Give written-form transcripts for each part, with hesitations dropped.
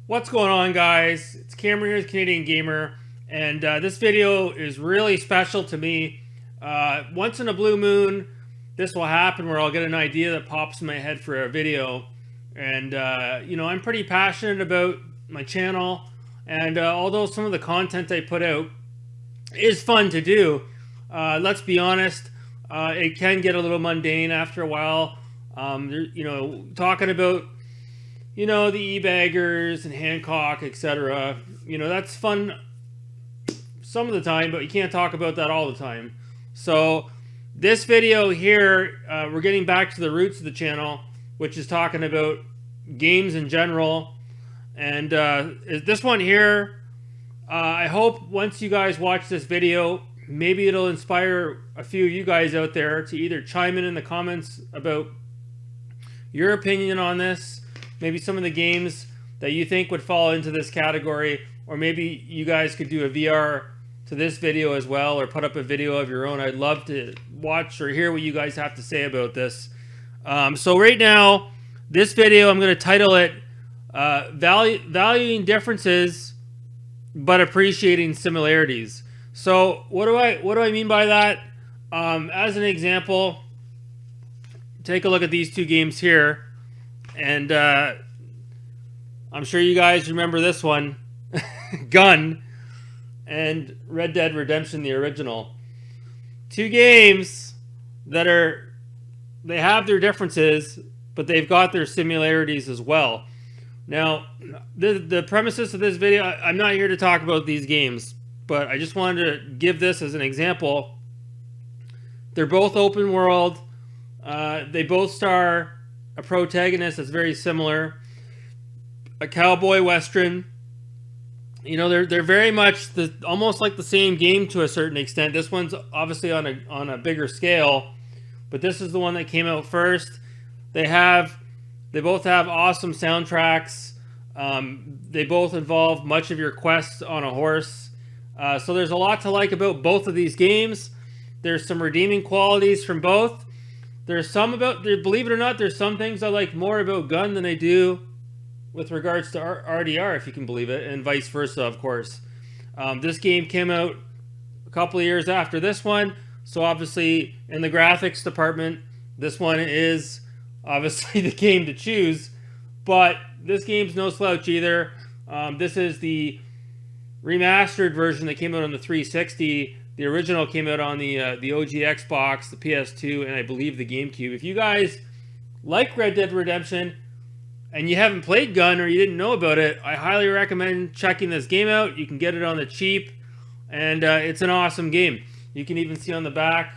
What's going on, guys? It's Cameron here with Canadian Gamer, and this video is really special to me. Once in a blue moon, this will happen where I'll get an idea that pops in my head for a video. And, I'm pretty passionate about my channel, and although some of the content I put out is fun to do, let's be honest, it can get a little mundane after a while. Talking about the e-baggers and Hancock, etc. That's fun some of the time, but you can't talk about that all the time. So this video here, we're getting back to the roots of the channel, which is talking about games in general. And this one here, I hope once you guys watch this video, maybe it'll inspire a few of you guys out there to either chime in the comments about your opinion on this, maybe some of the games that you think would fall into this category, or maybe you guys could do a VR to this video as well, or put up a video of your own. I'd love to watch or hear what you guys have to say about this. So right now, this video, I'm going to title it Valuing Differences but Appreciating Similarities. So what do I mean by that? As an example, take a look at these two games here. And I'm sure you guys remember this one, Gun and Red Dead Redemption, the original. Two games that they have their differences, but they've got their similarities as well. Now, the premises of this video, I'm not here to talk about these games, but I just wanted to give this as an example. They're both open world. They both star a protagonist that's very similar, a cowboy western. They're very much almost like the same game to a certain extent. This one's obviously on a bigger scale, but this is the one that came out first. They both have awesome soundtracks. They both involve much of your quests on a horse. So there's a lot to like about both of these games. There's some redeeming qualities from both. Believe it or not, there's some things I like more about Gun than I do with regards to RDR, if you can believe it, and vice versa, of course. This game came out a couple of years after this one, so obviously in the graphics department, this one is obviously the game to choose, but this game's no slouch either. This is the remastered version that came out on the 360. The original came out on the OG Xbox, the PS2, and I believe the GameCube. If you guys like Red Dead Redemption and you haven't played Gun or you didn't know about it, I highly recommend checking this game out. You can get it on the cheap, and it's an awesome game. You can even see on the back,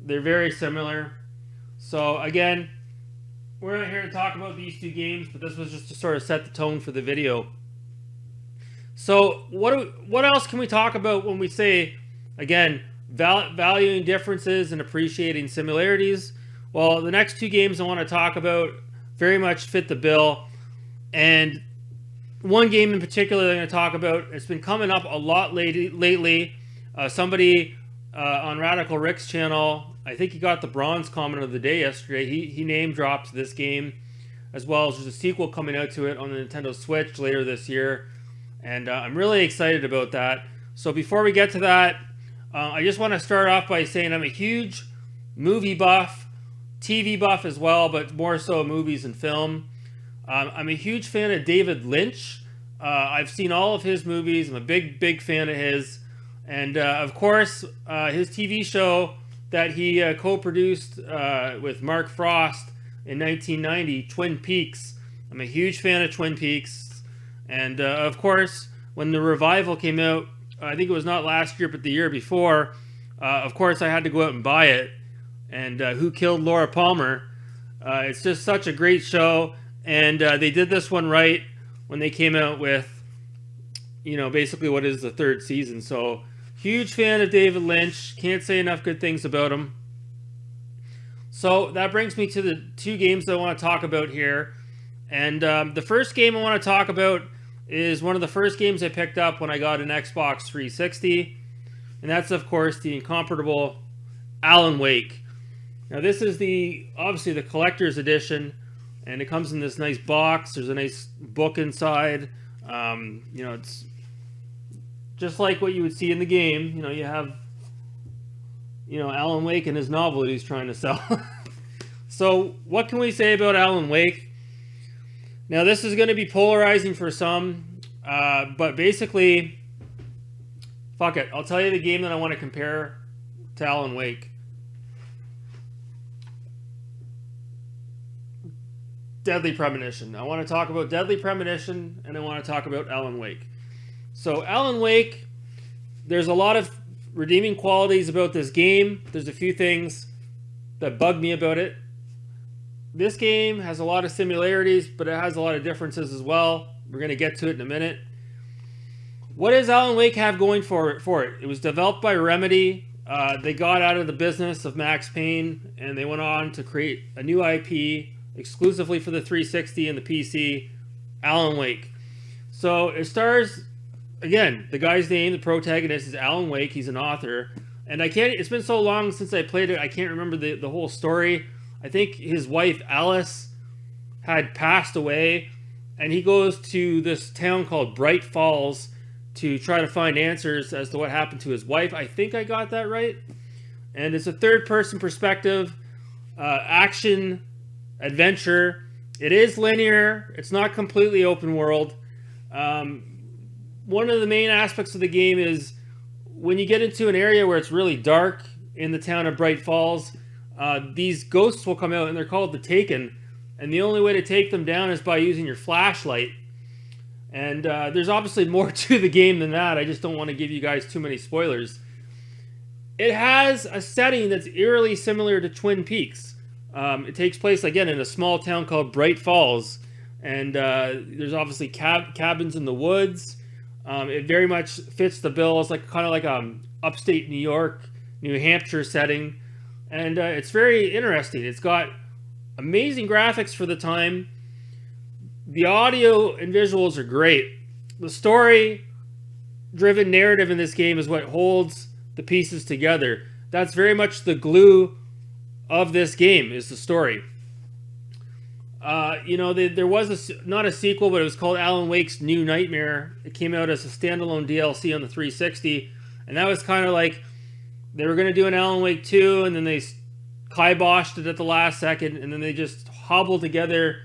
they're very similar. So again, we're not here to talk about these two games, but this was just to sort of set the tone for the video. So what else can we talk about when we say, again, valuing differences and appreciating similarities? Well, the next two games I want to talk about very much fit the bill. And one game in particular that I'm going to talk about, it's been coming up a lot lately. Somebody on Radical Rick's channel, I think he got the bronze comment of the day yesterday. He name dropped this game, as well as there's a sequel coming out to it on the Nintendo Switch later this year. And I'm really excited about that. So before we get to that, I just want to start off by saying I'm a huge movie buff, TV buff as well, but more so movies and film. I'm a huge fan of David Lynch. I've seen all of his movies. I'm a big fan of his. And of course, his TV show that he co-produced with Mark Frost in 1990, Twin Peaks. I'm a huge fan of Twin Peaks. And of course, when the revival came out, I think it was not last year, but the year before, of course, I had to go out and buy it. And Who Killed Laura Palmer? It's just such a great show. And they did this one right when they came out with, basically what is the third season. So, huge fan of David Lynch. Can't say enough good things about him. So, that brings me to the two games I want to talk about here. And the first game I want to talk about is one of the first games I picked up when I got an Xbox 360. And that's, of course, the incomparable Alan Wake. Now, this is obviously the collector's edition. and it comes in this nice box. There's a nice book inside. It's just like what you would see in the game. You have, Alan Wake and his novel that he's trying to sell. So what can we say about Alan Wake? Now, this is going to be polarizing for some, but basically, fuck it. I'll tell you the game that I want to compare to Alan Wake. Deadly Premonition. I want to talk about Deadly Premonition, and I want to talk about Alan Wake. So, Alan Wake, there's a lot of redeeming qualities about this game. There's a few things that bug me about it. This game has a lot of similarities, but it has a lot of differences as well. We're going to get to it in a minute. What does Alan Wake have going for it? It was developed by Remedy. They got out of the business of Max Payne, and they went on to create a new IP exclusively for the 360 and the PC, Alan Wake. So it stars, again, the guy's name, the protagonist is Alan Wake. He's an author. And it's been so long since I played it, I can't remember the whole story. I think his wife, Alice, had passed away, and he goes to this town called Bright Falls to try to find answers as to what happened to his wife. I think I got that right. And it's a third-person perspective, action, adventure. It is linear. It's not completely open world. One of the main aspects of the game is when you get into an area where it's really dark in the town of Bright Falls, these ghosts will come out, and they're called the Taken. And the only way to take them down is by using your flashlight. And there's obviously more to the game than that. I just don't want to give you guys too many spoilers. It has a setting that's eerily similar to Twin Peaks. It takes place, again, in a small town called Bright Falls. And there's obviously cabins in the woods. It very much fits the bill. It's kind of like upstate New York, New Hampshire setting. And it's very interesting. It's got amazing graphics for the time. The audio and visuals are great. The story-driven narrative in this game is what holds the pieces together. That's very much the glue of this game, is the story. There was not a sequel, but it was called Alan Wake's New Nightmare. It came out as a standalone DLC on the 360, and that was kind of like they were going to do an Alan Wake 2, and then they kiboshed it at the last second, and then they just hobbled together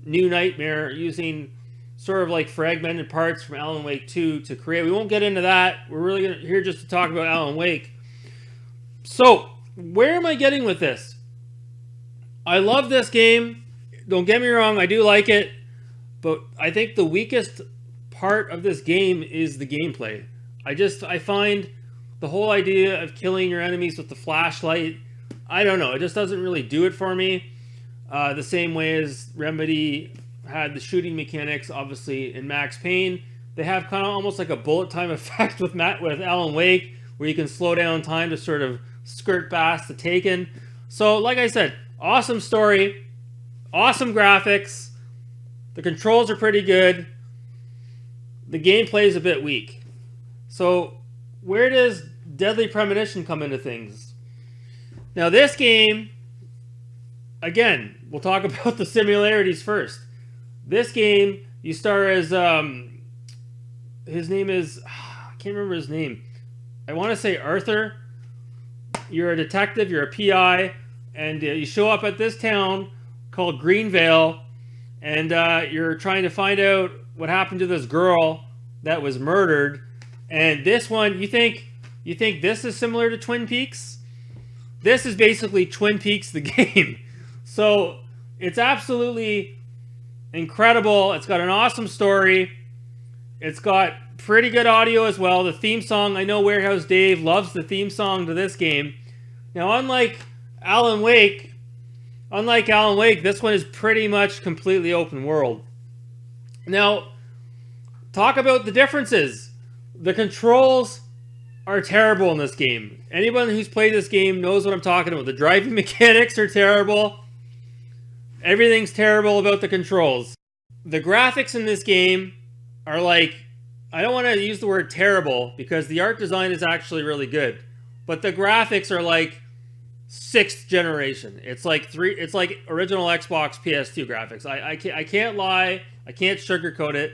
New Nightmare using sort of like fragmented parts from Alan Wake 2 to create. We won't get into that. We're really here just to talk about Alan Wake. So, where am I getting with this? I love this game. Don't get me wrong, I do like it. But I think the weakest part of this game is the gameplay. I find the whole idea of killing your enemies with the flashlight, I don't know, it just doesn't really do it for me. The same way as Remedy had the shooting mechanics, obviously, in Max Payne. They have kind of almost like a bullet time effect with Alan Wake, where you can slow down time to sort of skirt past the Taken. So, like I said, awesome story, awesome graphics, the controls are pretty good, the gameplay is a bit weak. So, where does Deadly Premonition come into things? Now, this game, again, we'll talk about the similarities first. This game, you star as, his name is, I can't remember his name. I want to say Arthur. You're a detective, you're a PI, and you show up at this town called Greenvale, and you're trying to find out what happened to this girl that was murdered. And this one, you think this is similar to Twin Peaks? This is basically Twin Peaks the game. So it's absolutely incredible. It's got an awesome story. It's got pretty good audio as well. The theme song, I know Warehouse Dave loves the theme song to this game. Now, unlike Alan Wake, this one is pretty much completely open world. Now, talk about the differences. The controls are terrible in this game. Anyone who's played this game knows what I'm talking about. The driving mechanics are terrible. Everything's terrible about the controls. The graphics in this game are like, I don't want to use the word terrible because the art design is actually really good. But the graphics are like 6th generation. It's like original Xbox PS2 graphics. I can't lie. I can't sugarcoat it.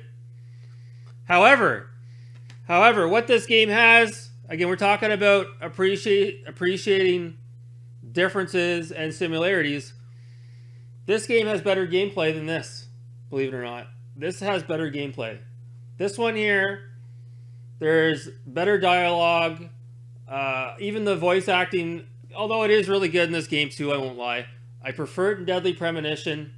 However, what this game has, again, we're talking about appreciating differences and similarities. This game has better gameplay than this, believe it or not. This has better gameplay. This one here, there's better dialogue. Even the voice acting, although it is really good in this game too, I won't lie. I prefer it in Deadly Premonition.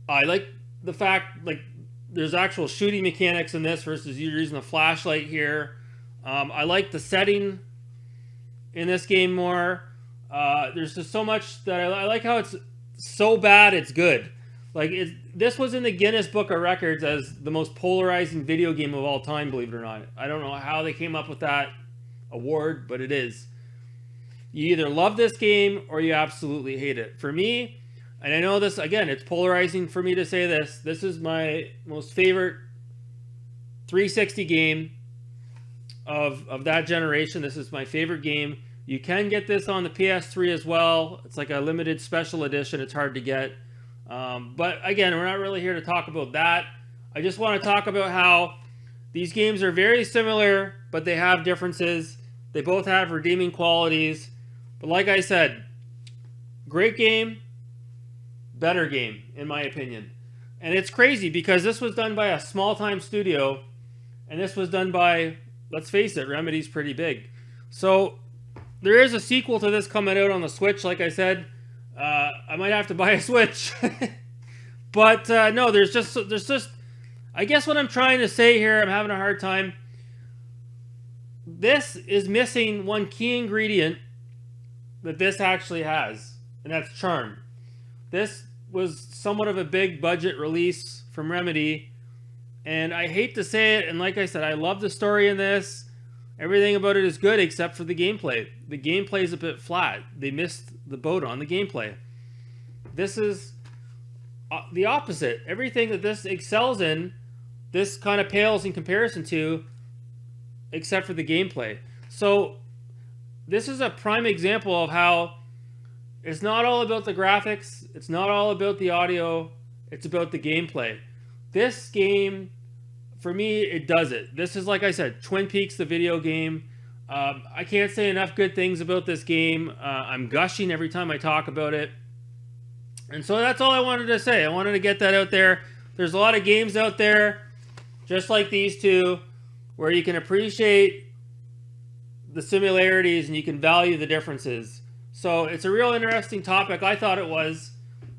I like the fact, like, there's actual shooting mechanics in this versus you're using a flashlight here. I like the setting in this game more. There's just so much that I like how it's so bad it's good. Like, this was in the Guinness Book of Records as the most polarizing video game of all time, believe it or not. I don't know how they came up with that award, but it is. You either love this game or you absolutely hate it. For me, and I know this, again, it's polarizing for me to say this, this is my most favorite 360 game of that generation. This is my favorite game. You can get this on the PS3 as well. It's like a limited special edition. It's hard to get. But again, we're not really here to talk about that. I just want to talk about how these games are very similar, but they have differences. They both have redeeming qualities. But like I said, great game, better game, in my opinion. And it's crazy because this was done by a small-time studio, and this was done by, let's face it, Remedy's pretty big. So there is a sequel to this coming out on the Switch, like I said. I might have to buy a Switch. But no, there's just, I guess what I'm trying to say here, I'm having a hard time. This is missing one key ingredient that this actually has, and that's charm. This was somewhat of a big budget release from Remedy, and I hate to say it, and like I said, I love the story in this. Everything about it is good except for the gameplay. The gameplay is a bit flat. They missed the boat on the gameplay. This is the opposite. Everything that this excels in, this kind of pales in comparison to, except for the gameplay. So this is a prime example of how it's not all about the graphics, it's not all about the audio, it's about the gameplay. This game, for me, it does it. This is, like I said, Twin Peaks, the video game. I can't say enough good things about this game. I'm gushing every time I talk about it. And so that's all I wanted to say. I wanted to get that out there. There's a lot of games out there, just like these two, where you can appreciate the similarities and you can value the differences. So it's a real interesting topic. I thought it was.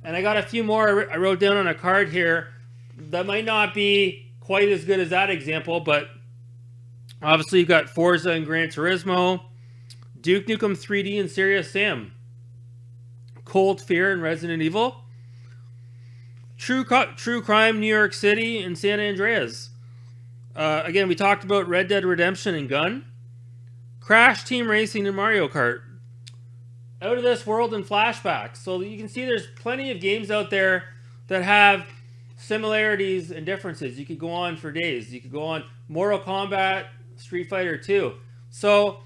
And I got a few more I wrote down on a card here that might not be quite as good as that example, but obviously you've got Forza and Gran Turismo, Duke Nukem 3D and Serious Sam, Cold Fear and Resident Evil, True Crime New York City and San Andreas. Again, we talked about Red Dead Redemption and Gun, Crash Team Racing and Mario Kart, Out of This World and Flashback. So you can see there's plenty of games out there that have similarities and differences. You could go on for days. You could go on Mortal Kombat, Street Fighter 2. So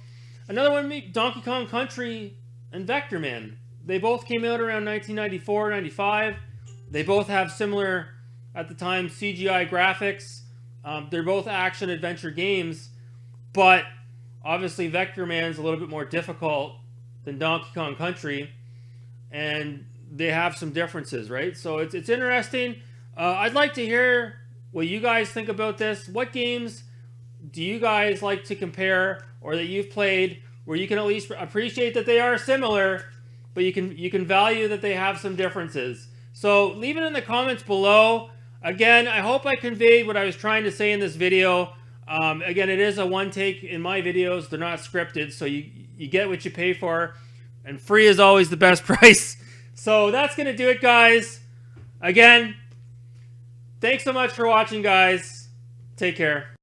another one, Donkey Kong Country and Vector Man. They both came out around 1994, 95. They both have similar, at the time, CGI graphics. They're both action-adventure games, but obviously Vector Man's a little bit more difficult than Donkey Kong Country, and they have some differences, right? So it's interesting. I'd like to hear what you guys think about this. What games do you guys like to compare, or that you've played, where you can at least appreciate that they are similar, but you can value that they have some differences? So leave it in the comments below. Again, I hope I conveyed what I was trying to say in this video. Again, it is a one take in my videos. They're not scripted, so you get what you pay for. And free is always the best price. So that's going to do it, guys. Again, thanks so much for watching, guys. Take care.